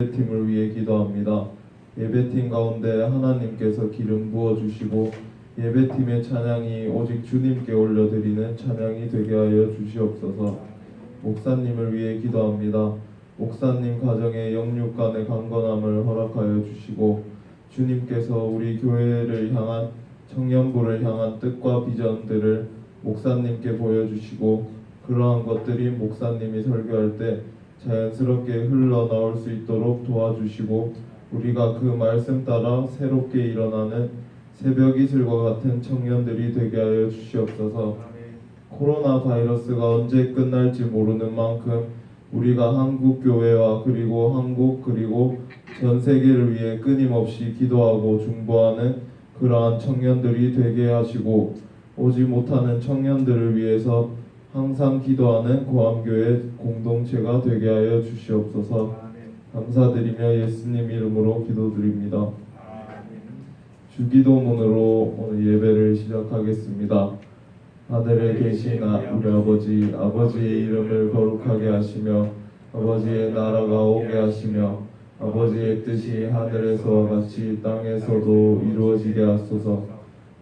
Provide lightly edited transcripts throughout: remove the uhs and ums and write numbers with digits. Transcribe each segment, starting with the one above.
예배팀을 위해 기도합니다. 예배팀 가운데 하나님께서 기름 부어주시고 예배팀의 찬양이 오직 주님께 올려드리는 찬양이 되게 하여 주시옵소서. 목사님을 위해 기도합니다. 목사님 가정의 영육 간의 강건함을 허락하여 주시고 주님께서 우리 교회를 향한 청년부를 향한 뜻과 비전들을 목사님께 보여주시고 그러한 것들이 목사님이 설교할 때 자연스럽게 흘러나올 수 있도록 도와주시고 우리가 그 말씀 따라 새롭게 일어나는 새벽 이슬과 같은 청년들이 되게 하여 주시옵소서. 코로나 바이러스가 언제 끝날지 모르는 만큼 우리가 한국 교회와 그리고 전 세계를 위해 끊임없이 기도하고 중보하는 그러한 청년들이 되게 하시고 오지 못하는 청년들을 위해서 항상 기도하는 고암교회 공동체가 되게 하여 주시옵소서. 감사드리며 예수님 이름으로 기도드립니다. 주기도문으로 오늘 예배를 시작하겠습니다. 하늘에 계신 우리 아버지의 이름을 거룩하게 하시며 아버지의 나라가 오게 하시며 아버지의 뜻이 하늘에서와 같이 땅에서도 이루어지게 하소서.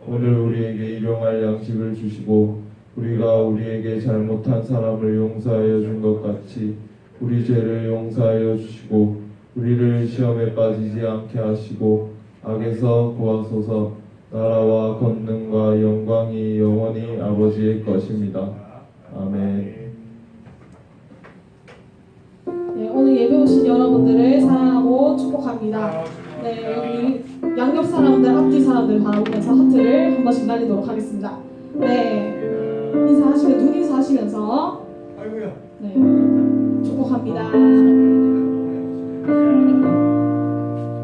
오늘 우리에게 일용할 양식을 주시고 우리가 우리에게 잘못한 사람을 용서하여 준 것 같이 우리 죄를 용서하여 주시고 우리를 시험에 빠지지 않게 하시고 악에서 구하소서. 나라와 권능과 영광이 영원히 아버지의 것입니다. 아멘. 네, 오늘 예배 오신 여러분들을 사랑하고 축복합니다. 네, 여기 양옆 사람들, 앞뒤 사람들 바라보면서 하트를 한 번씩 날리도록 하겠습니다. 네, 인사하시면 눈 인사하시면서 네, 축복합니다.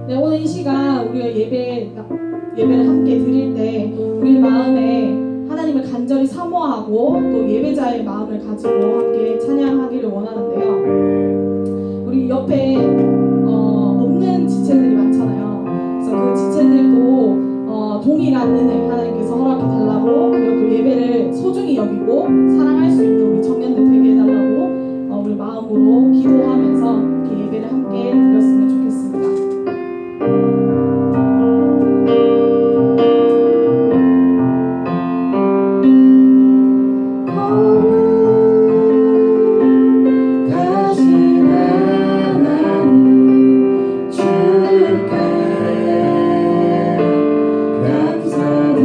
네, 오늘 이 시간 우리가 예배를 함께 드릴 때 우리 마음에 하나님을 간절히 사모하고 또 예배자의 마음을 가지고 함께 찬양하기를 원하는데요. 우리 옆에 없는 지체들이 많잖아요. 그래서 그 지체들도 동일한 은혜 하나님께서 허락해 달라고 그리고 또 예배를 소중히 여기고 사랑할 수 있는 우리 청년들 되게 해달라고 우리 마음으로 기도하면서 이렇게 예배를 함께 드렸으면 좋겠습니다. 감사드립니다.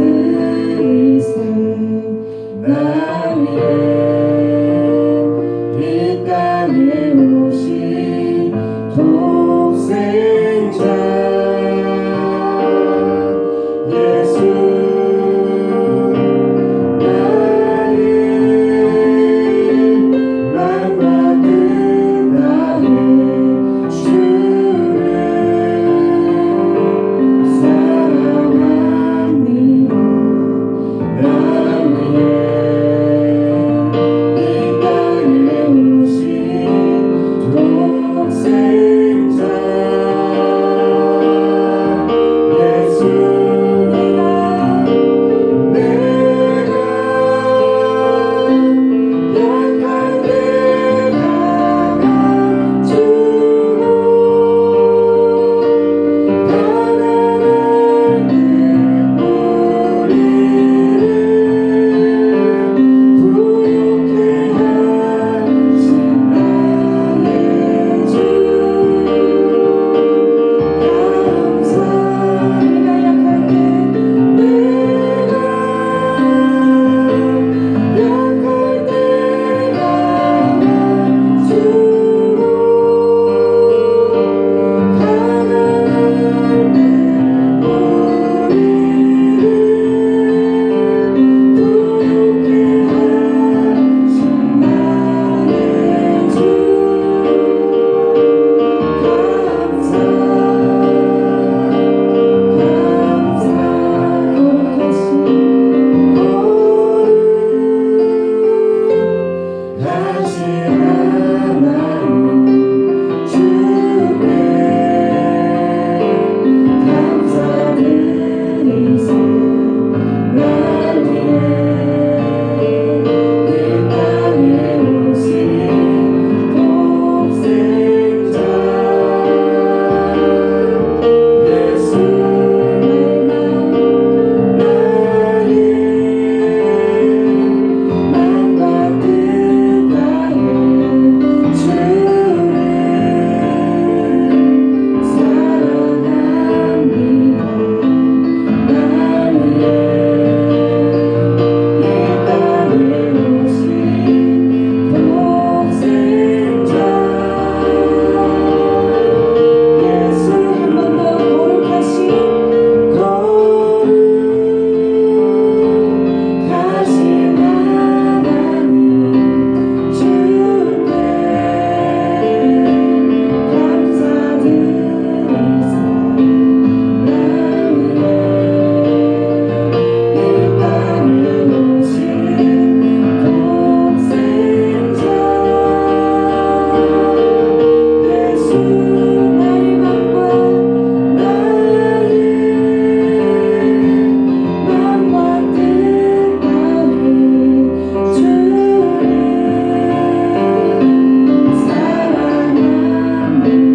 사랑하는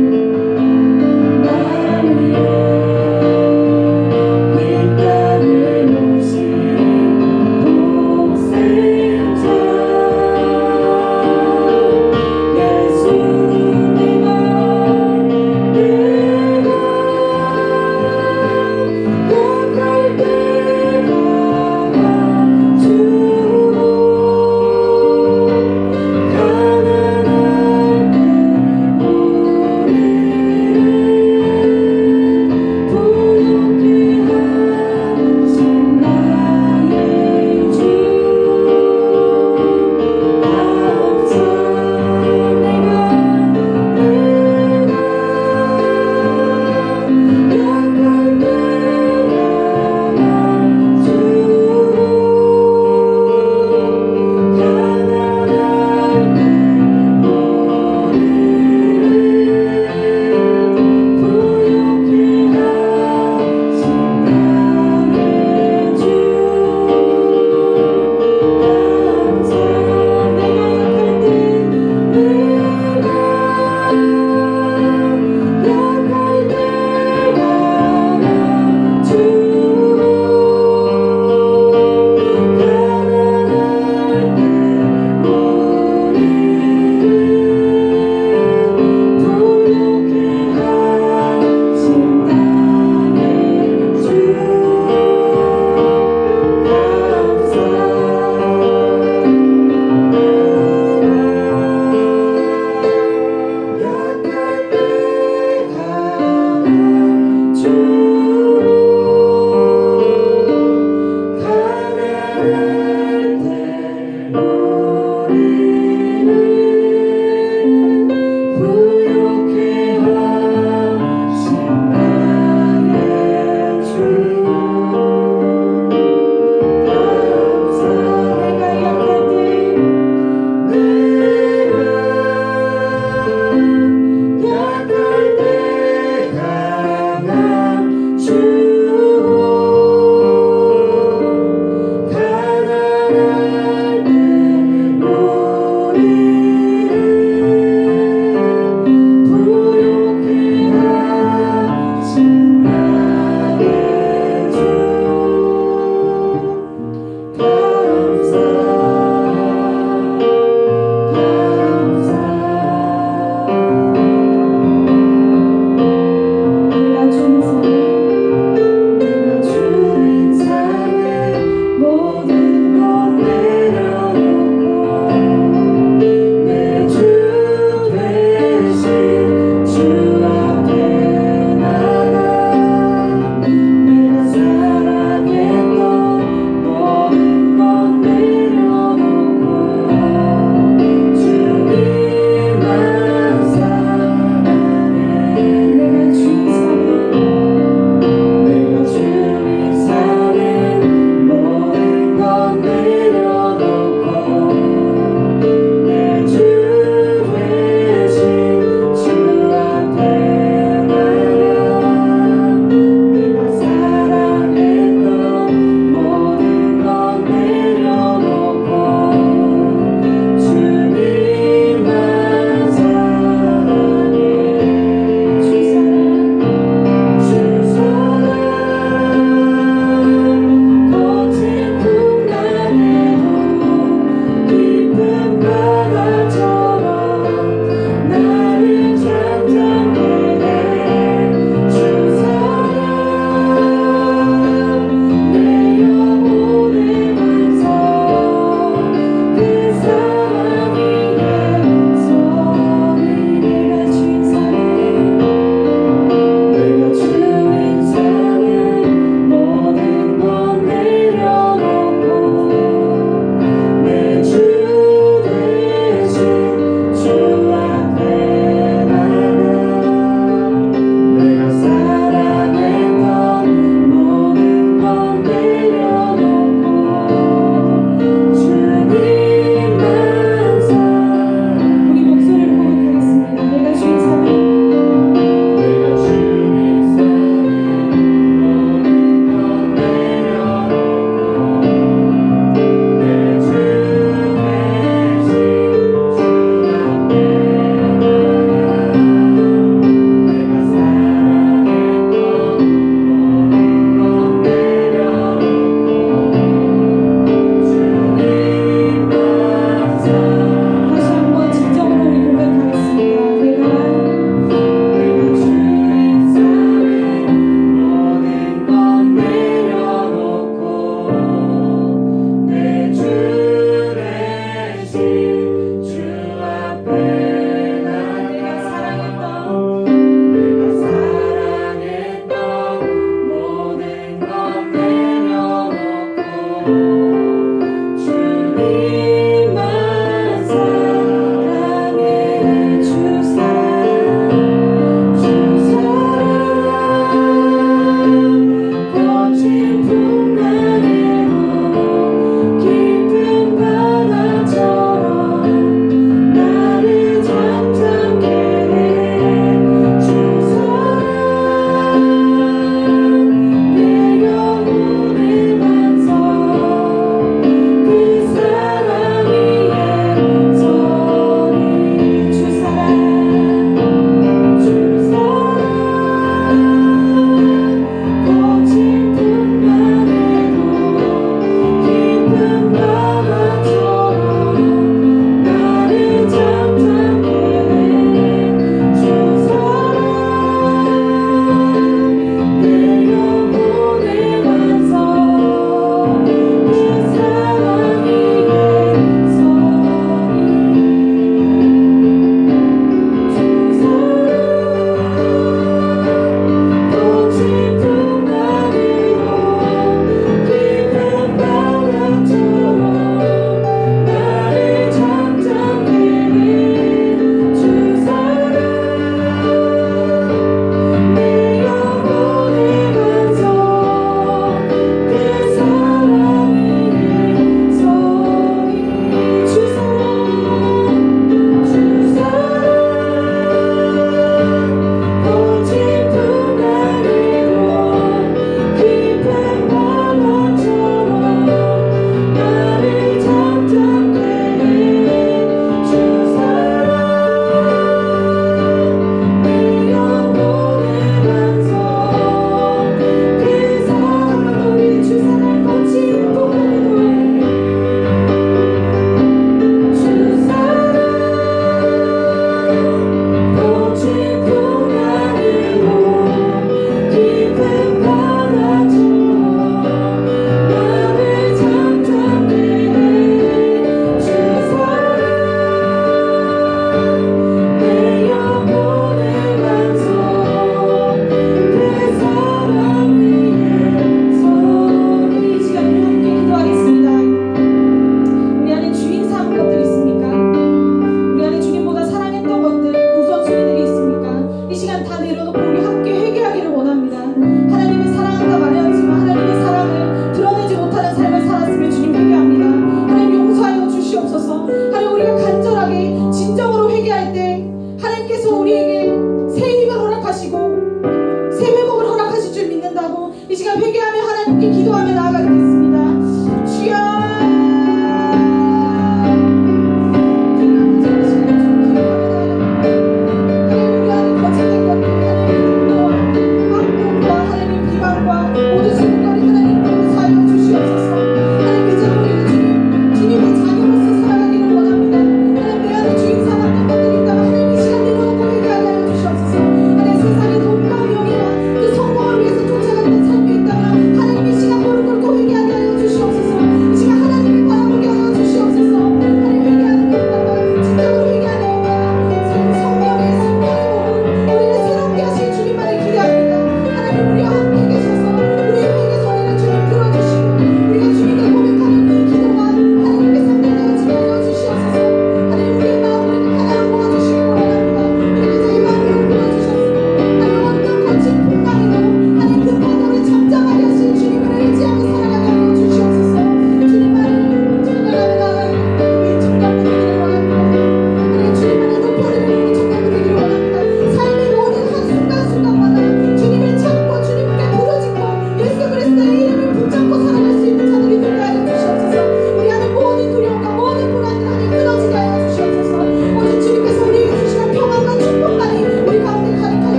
내려놓고 우리 함께 회개하기를 원합니다. 하나님의 사랑한다 말했지만 하나님의 사랑을 드러내지 못하는 삶을 살았으면 주님 회개합니다. 하나님 용서하여 주시옵소서. 하나님 우리가 간절하게 진정으로 회개할 때 하나님께서 우리에게 새 힘을 허락하시고 새 회복을 허락하실 줄 믿는다고 이 시간 회개하며 하나님께 기도하며 나아가겠습니다. 주여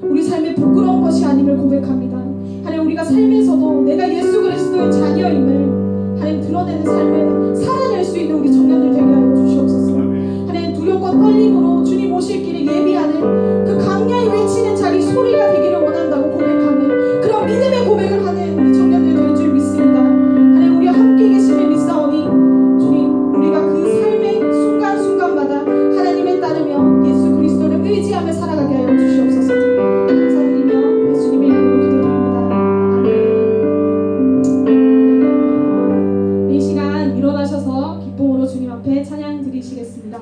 우리 삶에 부끄러운 것이 아님을 고백합니다. 하나님 우리가 삶에서도 내가 예수 그리스도의 자녀임을 하나님 드러내는 삶을 살아낼 수 있는 우리 청년들 되게 하여 주시옵소서. 하나님 두렵고 떨림으로 주님 오실 길에 예비하는 그 강렬히 외치는 자기 소리가 되기를 원한다고 고백하는 그런 믿음의 고백을 하는 우리 청년들 될 줄 믿습니다. 하나님 우리와 함께 계심을 믿사오니 주님 우리가 그 삶의 순간순간마다 하나님에 따르며 예수 그리스도를 의지하며 살아가게 하여 주시옵소서. 감사드리며 예수님의 이름으로 기도드립니다. 아멘. 이 시간 일어나셔서 기쁨으로 주님 앞에 찬양 드리시겠습니다.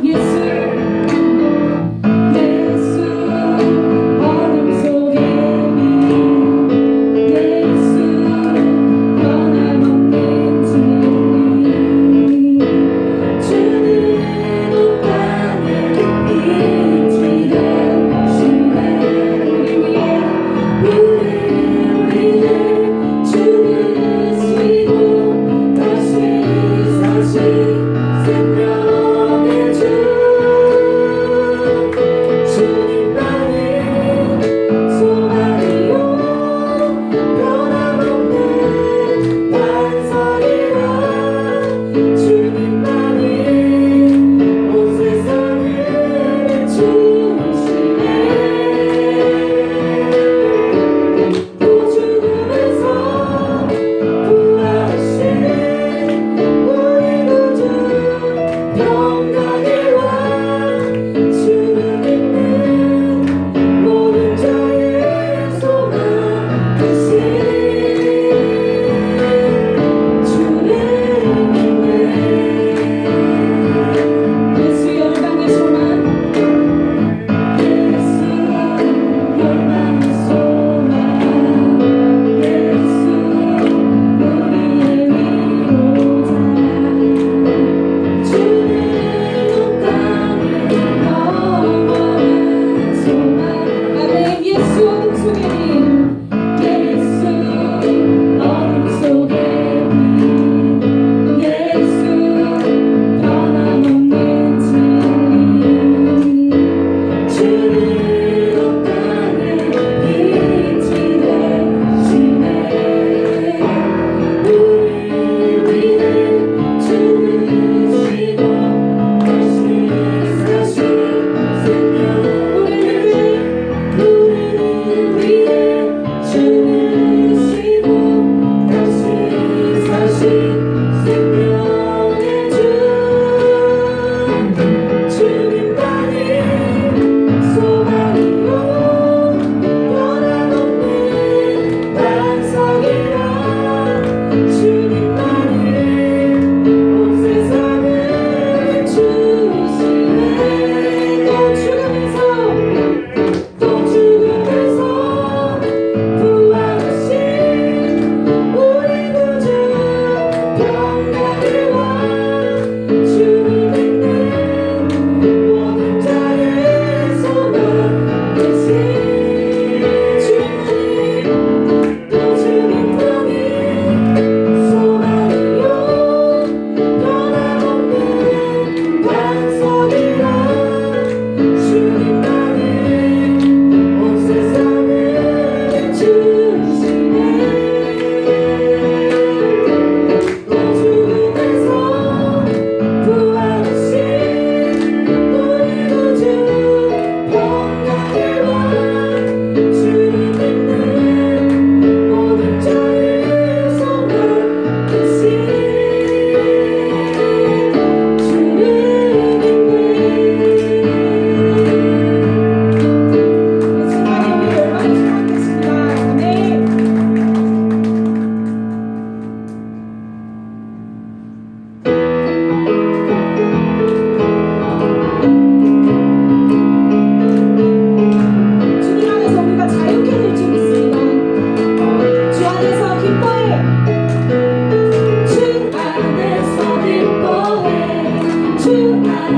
예수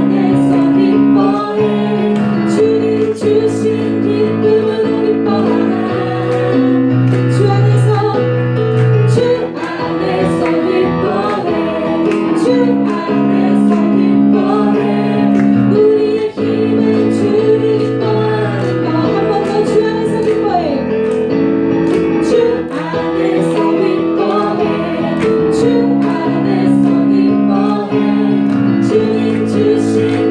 안에서 기뻐해 주님 주신 기쁨으로 기뻐하라 주 안에서 기뻐해 주 안에서 기뻐해 우리의 힘은 주를 기뻐하는 것 한 번 더 주 안에서 기뻐해 주 안에서 기뻐해 주 안에서 기뻐해 주님 주신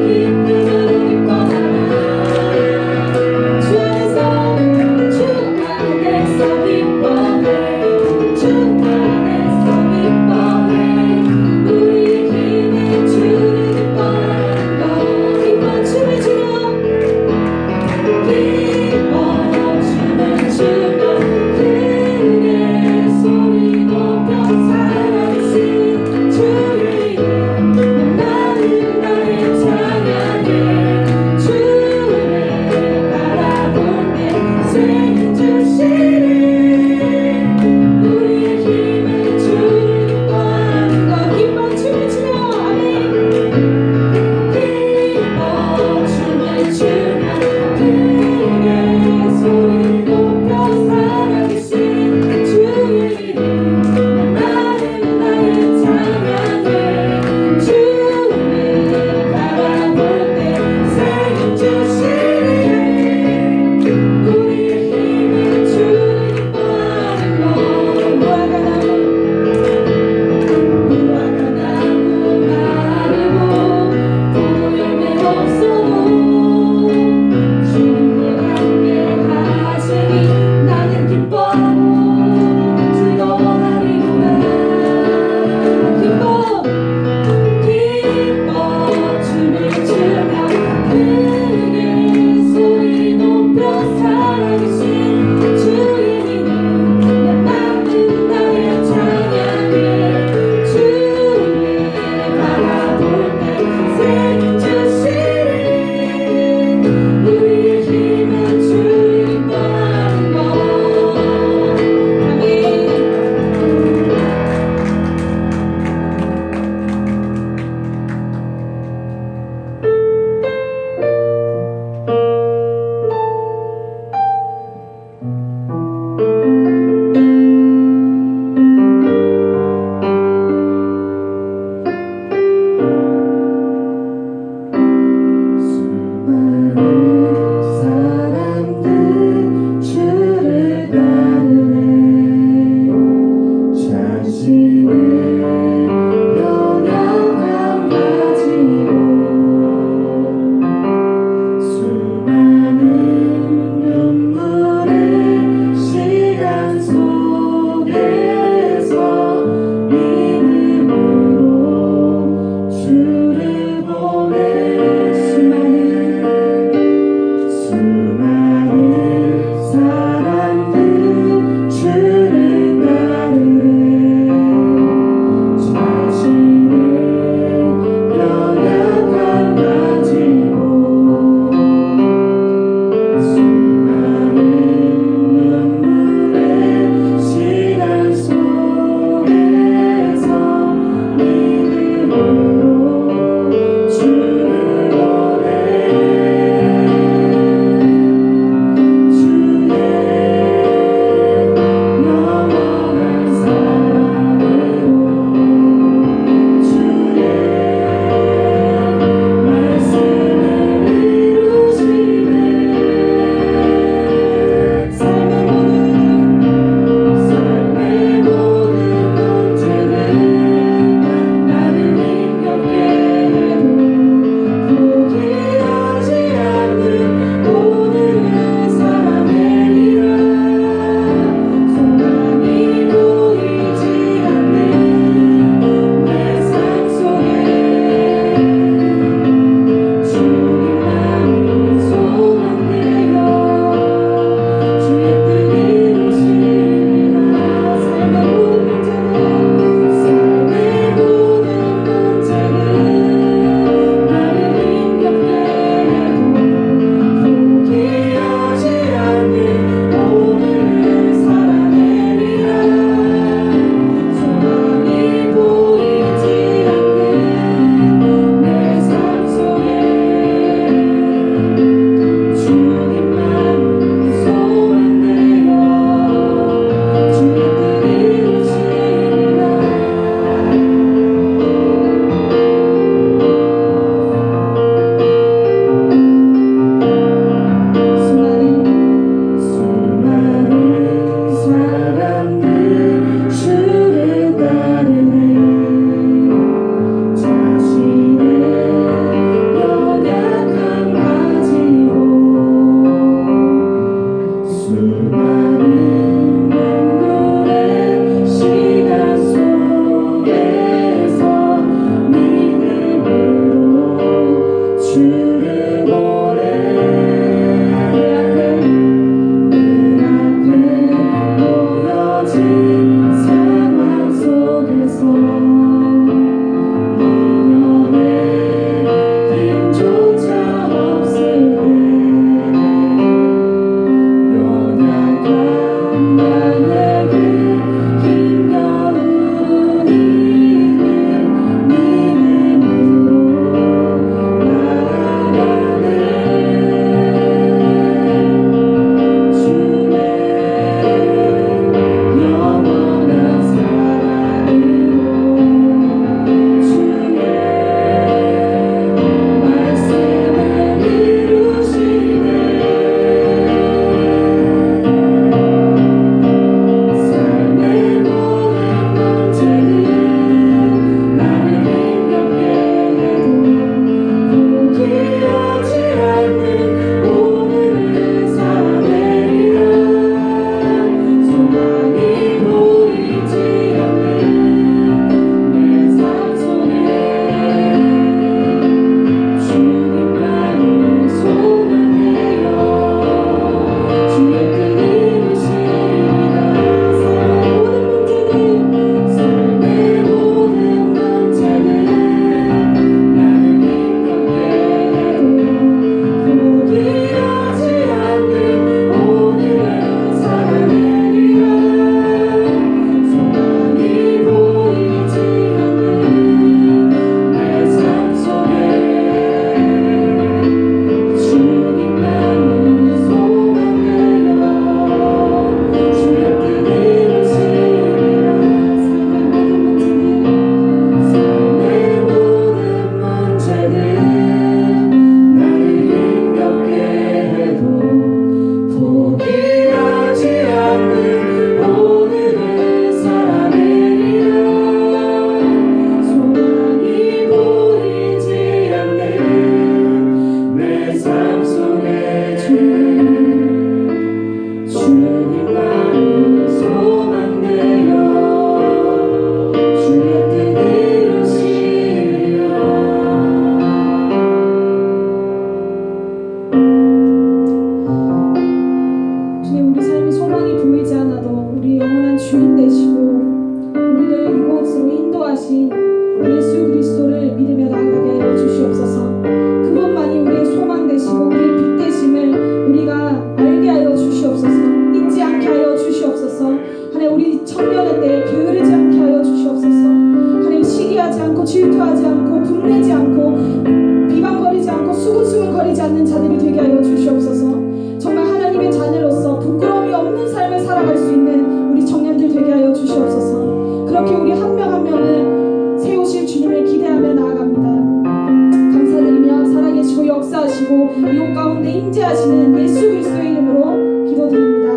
주시고 이곳 가운데 임재하시는 예수 그리스도의 이름으로 기도드립니다.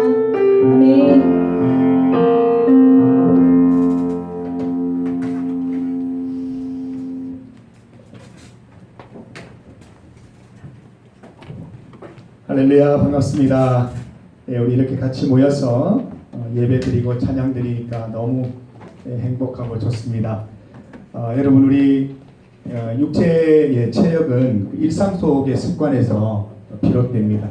아멘. 할렐루야, 반갑습니다. 우리 이렇게 같이 모여서 예배드리고 찬양드리니까 너무 행복하고 좋습니다. 여러분, 우리 육체의 체력은 일상 속의 습관에서 비롯됩니다.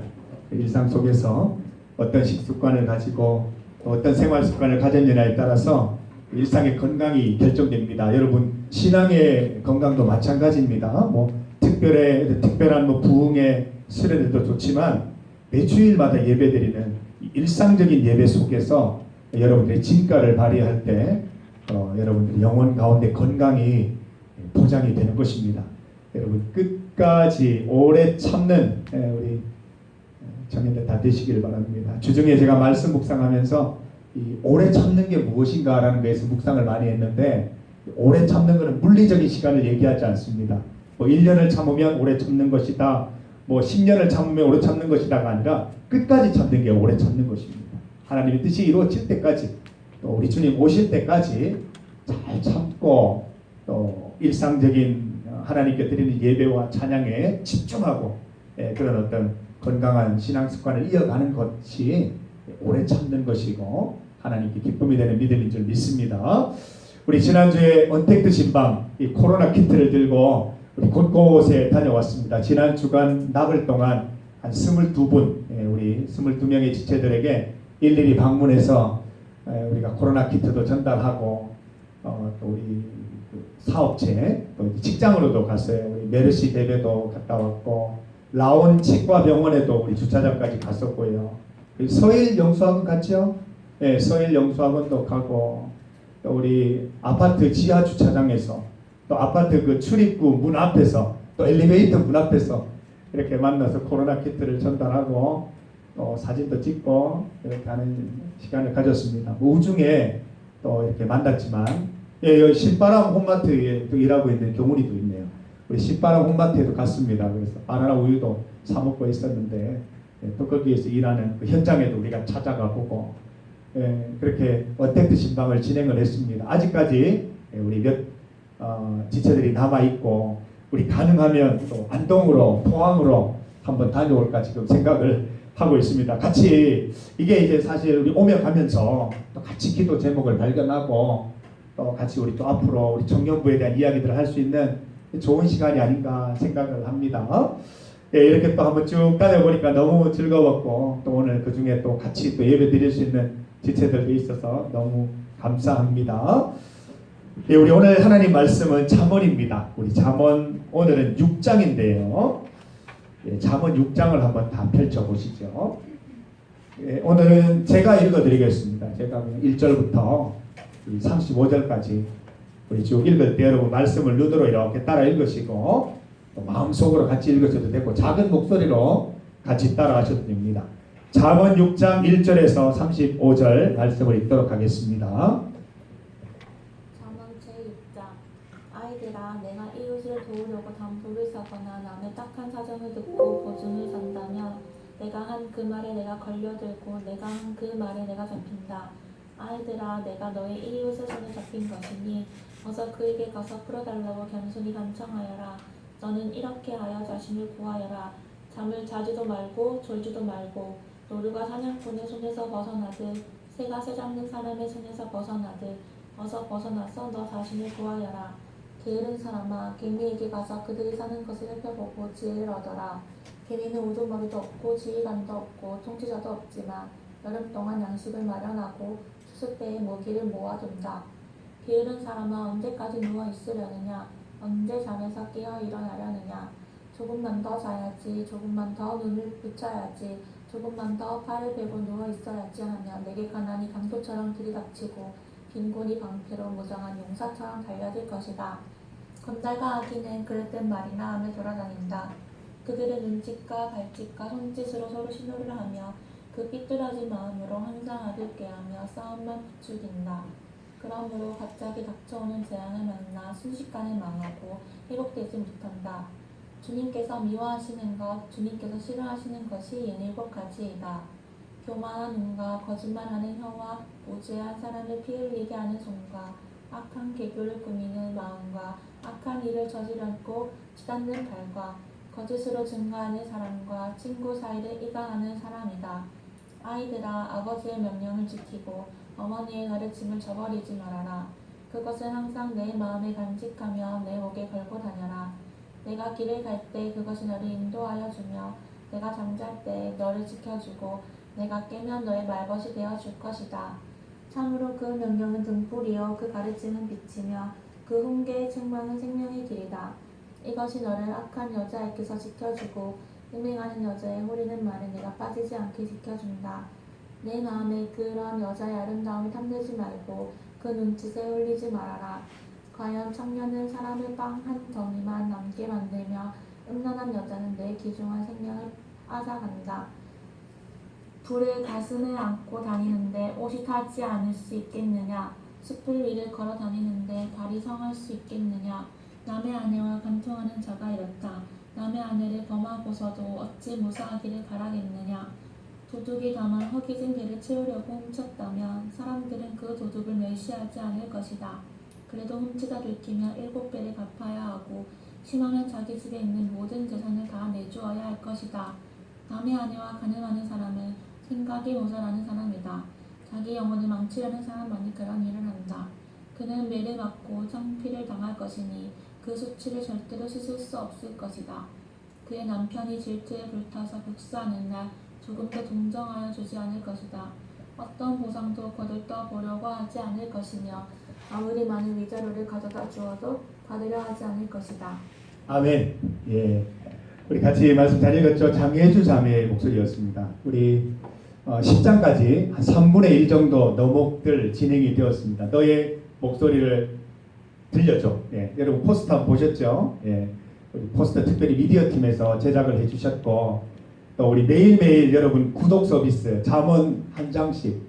일상 속에서 어떤 식습관을 가지고 어떤 생활 습관을 가졌느냐에 따라서 일상의 건강이 결정됩니다. 여러분, 신앙의 건강도 마찬가지입니다. 특별한 부흥의 수련회도 좋지만 매주일마다 예배드리는 일상적인 예배 속에서 여러분들의 진가를 발휘할 때 여러분들의 영혼 가운데 건강이 보장이 되는 것입니다. 여러분, 끝까지 오래 참는 우리 청년들 다 되시길 바랍니다. 주중에 제가 말씀 묵상하면서 이 오래 참는 게 무엇인가라는 것에서 묵상을 많이 했는데, 오래 참는 것은 물리적인 시간을 얘기하지 않습니다. 1년을 참으면 오래 참는 것이다, 10년을 참으면 오래 참는 것이다가 아니라 끝까지 참는 게 오래 참는 것입니다. 하나님의 뜻이 이루어질 때까지, 또 우리 주님 오실 때까지 잘 참고 또 일상적인 하나님께 드리는 예배와 찬양에 집중하고 그런 어떤 건강한 신앙 습관을 이어가는 것이 오래 참는 것이고 하나님께 기쁨이 되는 믿음인 줄 믿습니다. 우리 지난주에 언택트 신방 이 코로나 키트를 들고 우리 곳곳에 다녀왔습니다. 지난 주간 나흘 동안 한 22분, 우리 22명의 지체들에게 일일이 방문해서 우리가 코로나 키트도 전달하고 또 우리 사업체, 또 직장으로도 갔어요. 우리 메르시 대회도 갔다 왔고, 라온 치과병원에도 우리 주차장까지 갔었고요. 서일 영수학원 갔죠? 네, 서일 영수학원도 가고, 또 우리 아파트 지하 주차장에서, 또 아파트 그 출입구 문 앞에서, 또 엘리베이터 문 앞에서 이렇게 만나서 코로나 키트를 전달하고 또 사진도 찍고 이렇게 하는 시간을 가졌습니다. 우중에 또 이렇게 만났지만, 여기 신바람 홈마트에 또 일하고 있는 경훈이도 있네요. 우리 신바람 홈마트에도 갔습니다. 그래서 바나나 우유도 사 먹고 있었는데, 또 거기에서 일하는 그 현장에도 우리가 찾아가 보고, 그렇게 언택트 신방을 진행을 했습니다. 아직까지 우리 몇 지체들이 남아 있고, 우리 가능하면 또 안동으로, 포항으로 한번 다녀올까 지금 생각을 하고 있습니다. 같이, 이게 이제 사실 우리 오며 가면서 또 같이 기도 제목을 발견하고, 또 같이 우리 또 앞으로 우리 청년부에 대한 이야기들을 할 수 있는 좋은 시간이 아닌가 생각을 합니다. 이렇게 또 한번 쭉 다녀보니까 너무 즐거웠고, 또 오늘 그 중에 또 같이 또 예배 드릴 수 있는 지체들도 있어서 너무 감사합니다. 우리 오늘 하나님 말씀은 잠언입니다. 우리 잠언 오늘은 6장인데요. 잠언 6장을 한번 다 펼쳐보시죠. 오늘은 제가 읽어드리겠습니다. 제가 1절부터 35절까지 우리 쭉 읽을 때 여러분 말씀을 눈으로 이렇게 따라 읽으시고, 또 마음속으로 같이 읽으셔도 되고 작은 목소리로 같이 따라 하셔도 됩니다. 잠언 6장 1절에서 35절 말씀을 읽도록 하겠습니다. 잠언 제6장. 아이들아, 내가 이웃을 도우려고 담보를 사거나 남의 딱한 사정을 듣고 보증을 산다면 내가 한 그 말에 내가 걸려들고 내가 한 그 말에 내가 잡힌다. 아이들아, 내가 너의 이웃의 손에 잡힌 것이니 어서 그에게 가서 풀어달라고 겸손히 간청하여라. 너는 이렇게 하여 자신을 구하여라. 잠을 자지도 말고 졸지도 말고 노루가 사냥꾼의 손에서 벗어나듯 새가 새 잡는 사람의 손에서 벗어나듯 어서 벗어나서 너 자신을 구하여라. 게으른 사람아, 개미에게 가서 그들이 사는 것을 살펴보고 지혜를 얻어라. 개미는 우두머리도 없고 지휘관도 없고 통치자도 없지만 여름 동안 양식을 마련하고 추수 때에 모기를 모아둔다. 게으른 사람아, 언제까지 누워 있으려느냐? 언제 잠에서 깨어 일어나려느냐? 조금만 더 자야지, 조금만 더 눈을 붙여야지, 조금만 더 팔을 베고 누워 있어야지 하면 내게 가난이 강도처럼 들이닥치고 빈곤이 방패로 무장한 용사처럼 달려들 것이다. 건달과 아기는 그릇된 말이나 하며 돌아다닌다. 그들은 눈짓과 발짓과 손짓으로 서로 신호를 하며 그 삐뚤어진 마음으로 항상 악을 꾀하며 싸움만 부추긴다. 그러므로 갑자기 닥쳐오는 재앙을 만나 순식간에 망하고 회복되지 못한다. 주님께서 미워하시는 것, 주님께서 싫어하시는 것이 7가지이다. 교만한 눈과 거짓말하는 혀와 무죄한 사람을 피 흘리게 하는 손과 악한 계교를 꾸미는 마음과 악한 일을 저지르고 치닫는 발과 거짓으로 증거하는 사람과 친구 사이를 이간하는 사람이다. 아이들아, 아버지의 명령을 지키고 어머니의 가르침을 저버리지 말아라. 그것은 항상 내 마음에 간직하며 내 목에 걸고 다녀라. 내가 길을 갈 때 그것이 너를 인도하여 주며 내가 잠잘 때 너를 지켜주고 내가 깨면 너의 말벗이 되어 줄 것이다. 참으로 그 명령은 등불이요 그 가르침은 빛이며 그 훈계의 책망은 생명의 길이다. 이것이 너를 악한 여자에게서 지켜주고 음행하는 여자의 호리는 말에 내가 빠지지 않게 지켜준다. 내 마음에 그런 여자의 아름다움을 탐내지 말고 그 눈짓에 홀리지 말아라. 과연 청년은 사람을 빵 한 덩이만 남게 만들며 음란한 여자는 내 귀중한 생명을 앗아간다. 불을 가슴에 안고 다니는데 옷이 타지 않을 수 있겠느냐? 숲을 위를 걸어 다니는데 발이 성할 수 있겠느냐? 남의 아내와 간통하는 자가 이렇다. 남의 아내를 범하고서도 어찌 무사하기를 바라겠느냐? 도둑이 다만 허기진 배를 채우려고 훔쳤다면 사람들은 그 도둑을 멸시하지 않을 것이다. 그래도 훔치다 들키면 7배를 갚아야 하고 심하면 자기 집에 있는 모든 재산을 다 내주어야 할 것이다. 남의 아내와 간음하는 사람은 생각이 모자라는 사람이다. 자기 영혼을 망치려는 사람만이 그런 일을 한다. 그는 매를 맞고 창피를 당할 것이니 그 수치를 절대로 씻을 수 없을 것이다. 그의 남편이 질투에 불타서 복수하는 날 조금도 동정하여 주지 않을 것이다. 어떤 보상도 거들떠 보려고 하지 않을 것이며 아무리 많은 위자료를 가져다 주어도 받으려 하지 않을 것이다. 아멘. 예, 우리 같이 말씀 잘 읽었죠? 장혜주 자매의 목소리였습니다. 우리 10장까지 한 3분의 1 정도 너목들 진행이 되었습니다. 너의 목소리를 들려줘. 예, 여러분 포스터 보셨죠? 예, 우리 포스터 특별히 미디어 팀에서 제작을 해주셨고 또 우리 매일매일 여러분 구독 서비스 잠언 한 장씩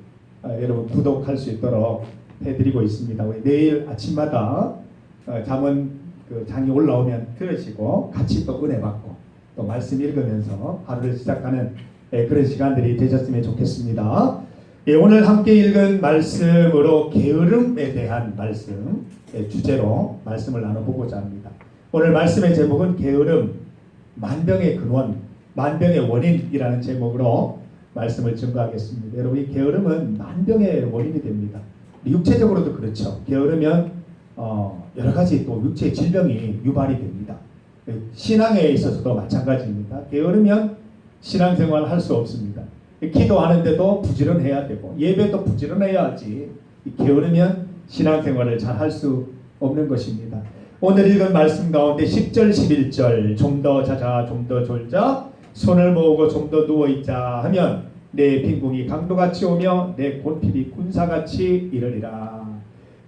여러분 구독할 수 있도록 해드리고 있습니다. 우리 내일 아침마다 잠언 그 장이 올라오면 들으시고 같이 또 은혜 받고 또 말씀 읽으면서 하루를 시작하는 그런 시간들이 되셨으면 좋겠습니다. 예, 오늘 함께 읽은 말씀으로 게으름에 대한 말씀 주제로 말씀을 나눠보고자 합니다. 오늘 말씀의 제목은 게으름, 만병의 근원, 만병의 원인이라는 제목으로 말씀을 증거하겠습니다. 여러분 이 게으름은 만병의 원인이 됩니다. 육체적으로도 그렇죠. 게으르면 여러 가지 또 육체 질병이 유발이 됩니다. 신앙에 있어서도 마찬가지입니다. 게으르면 신앙생활을 할 수 없습니다. 기도하는데도 부지런해야 되고 예배도 부지런해야 하지 게으르면 신앙생활을 잘 할 수 없는 것입니다. 오늘 읽은 말씀 가운데 10절 11절 좀 더 자자 좀 더 졸자 손을 모으고 좀 더 누워있자 하면 내 빈궁이 강도같이 오며 내 골핍이 군사같이 이르리라.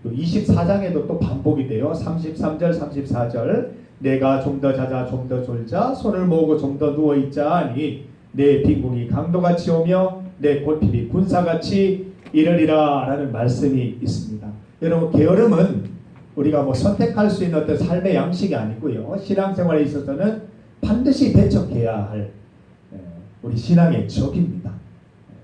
24장에도 또 반복이 돼요. 33절 34절 내가 좀 더 자자 좀 더 졸자 손을 모으고 좀 더 누워있자 하니 내 빈궁이 강도같이 오며 내 골핍이 군사같이 이르리라 라는 말씀이 있습니다. 여러분 게으름은 우리가 뭐 선택할 수 있는 어떤 삶의 양식이 아니고요. 신앙생활에 있어서는 반드시 배척해야 할 우리 신앙의 적입니다.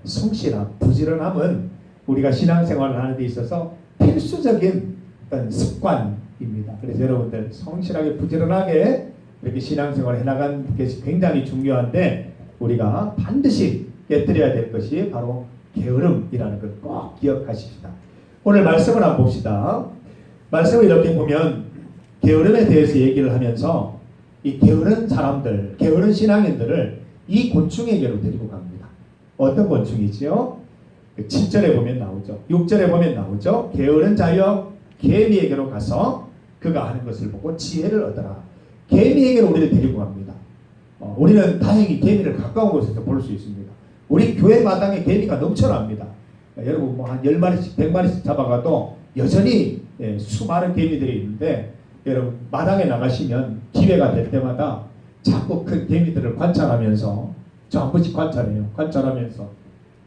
성실함, 부지런함은 우리가 신앙생활을 하는 데 있어서 필수적인 어떤 습관입니다. 그래서 여러분들 성실하게 부지런하게 이렇게 신앙생활을 해나가는 것이 굉장히 중요한데 우리가 반드시 깨뜨려야 될 것이 바로 게으름이라는 걸 꼭 기억하십시다. 오늘 말씀을 한번 봅시다. 말씀을 이렇게 보면 게으름에 대해서 얘기를 하면서 이 게으른 사람들, 게으른 신앙인들을 이 곤충에게로 데리고 갑니다. 어떤 곤충이지요? 7절에 보면 나오죠. 6절에 보면 나오죠. 게으른 자여 개미에게로 가서 그가 하는 것을 보고 지혜를 얻어라. 개미에게로 우리를 데리고 갑니다. 우리는 다행히 개미를 가까운 곳에서 볼 수 있습니다. 우리 교회 마당에 개미가 넘쳐납니다. 여러분 뭐 한 10마리씩 100마리씩 잡아가도 여전히 수많은 개미들이 있는데 여러분 마당에 나가시면 기회가 될 때마다 자꾸 큰 개미들을 관찰하면서 저 한 번씩 관찰해요. 관찰하면서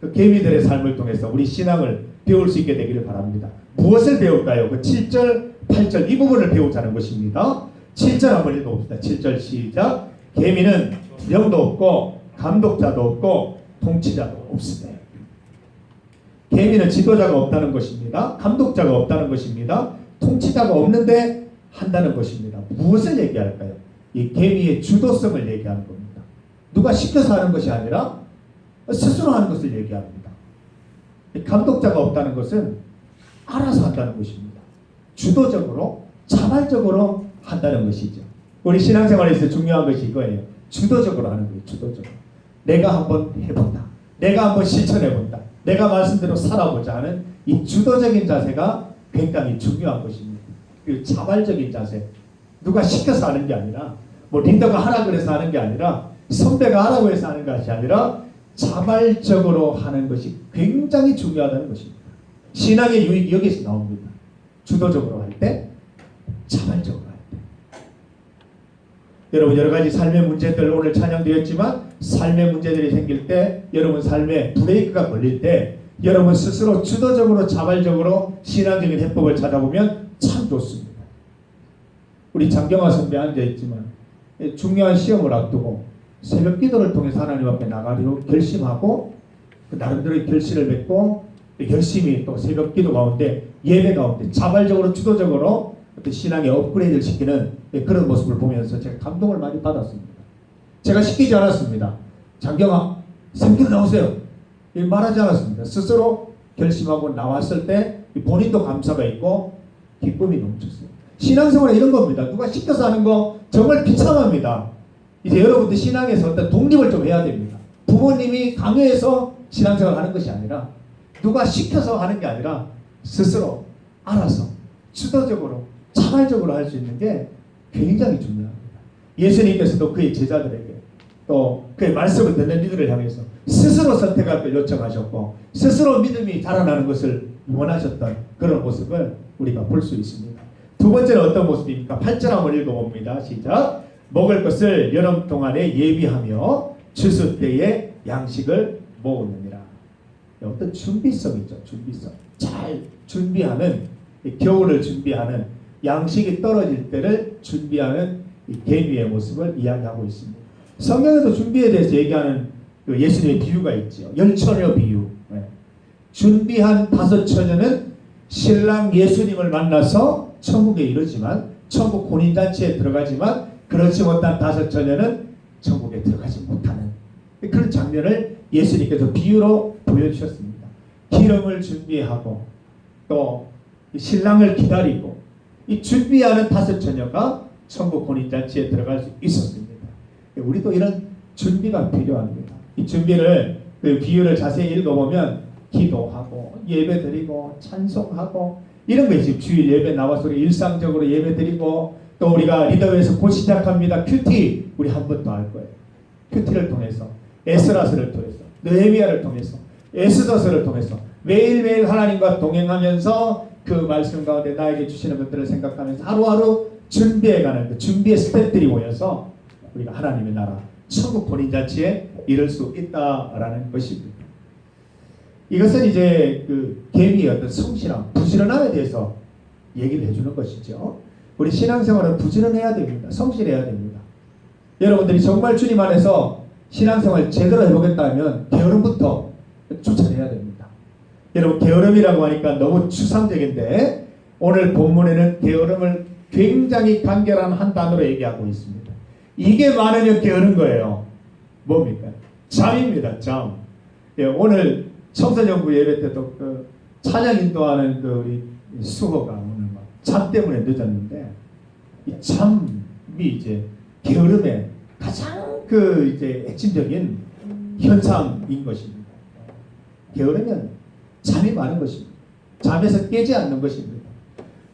그 개미들의 삶을 통해서 우리 신앙을 배울 수 있게 되기를 바랍니다. 무엇을 배울까요? 그 7절, 8절 이 부분을 배우자는 것입니다. 7절 한번 읽어봅시다. 7절 시작. 계미는 명도 없고 감독자도 없고 통치자도 없으되. 계미는 지도자가 없다는 것입니다. 감독자가 없다는 것입니다. 통치자가 없는데 한다는 것입니다. 무엇을 얘기할까요? 이 계미의 주도성을 얘기하는 겁니다. 누가 시켜서 하는 것이 아니라 스스로 하는 것을 얘기합니다. 감독자가 없다는 것은 알아서 한다는 것입니다. 주도적으로 자발적으로 한다는 것이죠. 우리 신앙생활에서 중요한 것이 이거예요. 주도적으로 하는 거예요. 주도적으로. 내가 한번 해본다. 내가 한번 실천해본다. 내가 말씀대로 살아보자 하는 이 주도적인 자세가 굉장히 중요한 것입니다. 그 자발적인 자세. 누가 시켜서 하는 게 아니라 뭐 리더가 하라 그래서 하는 게 아니라 선배가 하라고 해서 하는 것이 아니라 자발적으로 하는 것이 굉장히 중요하다는 것입니다. 신앙의 유익이 여기서 나옵니다. 주도적으로 할 때, 자발적으로 할 때. 여러분 여러 가지 삶의 문제들 오늘 찬양되었지만 삶의 문제들이 생길 때 여러분 삶에 브레이크가 걸릴 때 여러분 스스로 주도적으로 자발적으로 신앙적인 해법을 찾아보면 참 좋습니다. 우리 장경화 선배 앉아있지만 중요한 시험을 앞두고 새벽 기도를 통해서 하나님 앞에 나가기로 결심하고 나름대로의 결실을 맺고 열심히 또 새벽 기도 가운데 예배 가운데 자발적으로 주도적으로 어떤 신앙의 업그레이드를 시키는 그런 모습을 보면서 제가 감동을 많이 받았습니다. 제가 시키지 않았습니다. 장경아 새벽 나오세요. 말하지 않았습니다. 스스로 결심하고 나왔을 때 본인도 감사가 있고 기쁨이 넘쳤어요. 신앙생활은 이런 겁니다. 누가 시켜서 하는 거 정말 비참합니다. 이제 여러분들 신앙에서 어떤 독립을 좀 해야 됩니다. 부모님이 강요해서 신앙생활을 하는 것이 아니라 누가 시켜서 하는 게 아니라 스스로 알아서 주도적으로 자발적으로 할 수 있는 게 굉장히 중요합니다. 예수님께서도 그의 제자들에게 또 그의 말씀을 듣는 이들을 향해서 스스로 선택할 걸 요청하셨고 스스로 믿음이 자라나는 것을 원하셨던 그런 모습을 우리가 볼 수 있습니다. 두 번째는 어떤 모습입니까? 8절 한번 읽어봅니다. 시작. 먹을 것을 여름 동안에 예비하며 추수 때에 양식을 모으느니라. 어떤 준비성이죠. 준비성. 잘 준비하는 겨울을 준비하는 양식이 떨어질 때를 준비하는 이 계미의 모습을 이야기하고 있습니다. 성경에도 준비에 대해서 얘기하는 그 예수님의 비유가 있죠. 열처녀 비유. 준비한 5처녀는 신랑 예수님을 만나서 천국에 이르지만 천국 혼인잔치에 들어가지만 그렇지 못한 5처녀는 천국에 들어가지 못하는 그런 장면을 예수님께서 비유로 보여주셨습니다. 기름을 준비하고 또 신랑을 기다리고 이 준비하는 5처녀가 천국 혼인잔치에 들어갈 수 있었습니다. 우리도 이런 준비가 필요합니다. 이 준비를 그 비유를 자세히 읽어보면 기도하고 예배드리고 찬송하고 이런 거 지금 주일 예배 나와서 우리 일상적으로 예배드리고 또 우리가 리더회에서 곧 시작합니다. 큐티 우리 한 번 더 할 거예요. 큐티를 통해서 에스라서를 통해서 느헤미야를 통해서 에스더서를 통해서 매일매일 하나님과 동행하면서 그 말씀 가운데 나에게 주시는 것들을 생각하면서 하루하루 준비해가는 그 준비의 스텝들이 모여서 우리가 하나님의 나라 천국 혼인잔치에 이룰 수 있다라는 것입니다. 이것은 이제 그 계미의 어떤 성실함, 부지런함에 대해서 얘기를 해주는 것이죠. 우리 신앙생활은 부지런해야 됩니다. 성실해야 됩니다. 여러분들이 정말 주님 안에서 신앙생활 제대로 해보겠다면 게으름부터 쫓아내야 됩니다. 여러분 게으름이라고 하니까 너무 추상적인데 오늘 본문에는 게으름을 굉장히 간결한 한 단어로 얘기하고 있습니다. 이게 많으면 게으른 거예요. 뭡니까? 잠입니다. 잠. 예, 오늘 청소년부 예배 때도 그 찬양 인도하는 그 우리 수호가 오늘 막 잠 때문에 늦었는데 이 잠이 이제 게으름의 가장 그 이제 핵심적인 현상인 것입니다. 게으르면 잠이 많은 것입니다. 잠에서 깨지 않는 것입니다.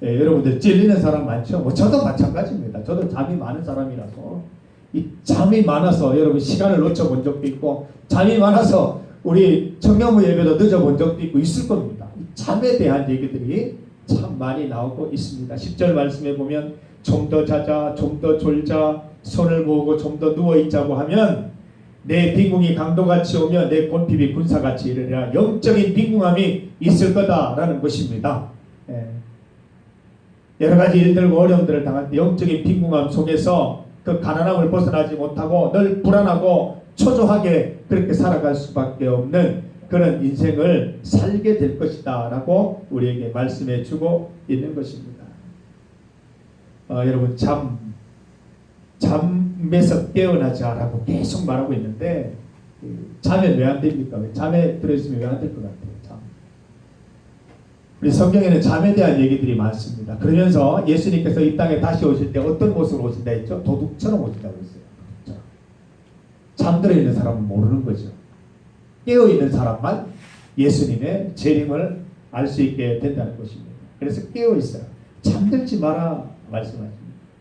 예, 여러분들 찔리는 사람 많죠? 뭐 저도 마찬가지입니다. 저도 잠이 많은 사람이라서 이 잠이 많아서 여러분 시간을 놓쳐본 적도 있고 잠이 많아서 우리 청년부 예배도 늦어본 적도 있고 있을 겁니다. 이 잠에 대한 얘기들이 참 많이 나오고 있습니다. 10절 말씀에 보면 좀 더 자자, 좀 더 졸자, 손을 모으고 좀 더 누워있자고 하면 내 빈궁이 강도같이 오며 내 곤핍이 군사같이 이르리라. 영적인 빈궁함이 있을 거다라는 것입니다. 예. 여러 가지 일들과 어려움들을 당할 때 영적인 빈궁함 속에서 그 가난함을 벗어나지 못하고 늘 불안하고 초조하게 그렇게 살아갈 수밖에 없는 그런 인생을 살게 될 것이다 라고 우리에게 말씀해 주고 있는 것입니다. 여러분 잠에서 깨어나자라고 계속 말하고 있는데 잠에 왜 안 됩니까? 잠에 들어있으면 왜 안 될 것 같아요? 잠. 우리 성경에는 잠에 대한 얘기들이 많습니다. 그러면서 예수님께서 이 땅에 다시 오실 때 어떤 모습으로 오신다 했죠? 도둑처럼 오신다고 했어요. 도둑처럼. 잠들어 있는 사람은 모르는 거죠. 깨어 있는 사람만 예수님의 재림을 알 수 있게 된다는 것입니다. 그래서 깨어 있어요. 잠들지 마라 말씀하죠.